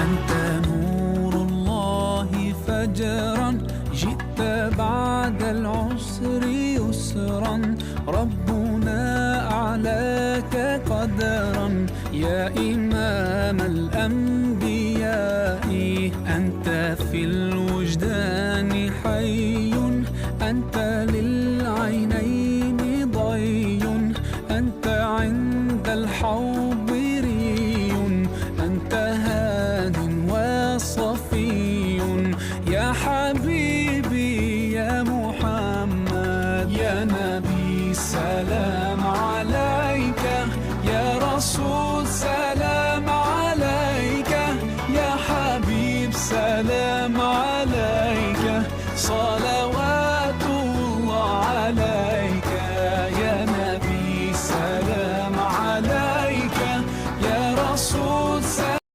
أنت نور الله فجرا، جئت بعد العسر يسرا، ربنا أعلاك قدرا يا إمام الأنبياء. أنت في الوجدان حي، أنت للعينين ضي، أنت عند الحوض ري، أنت هاد وصفي يا حبيبي يا محمد. يا نبي سلام عليك، يا رسول سلام عليك، يا حبيب سلام عليك، صلاة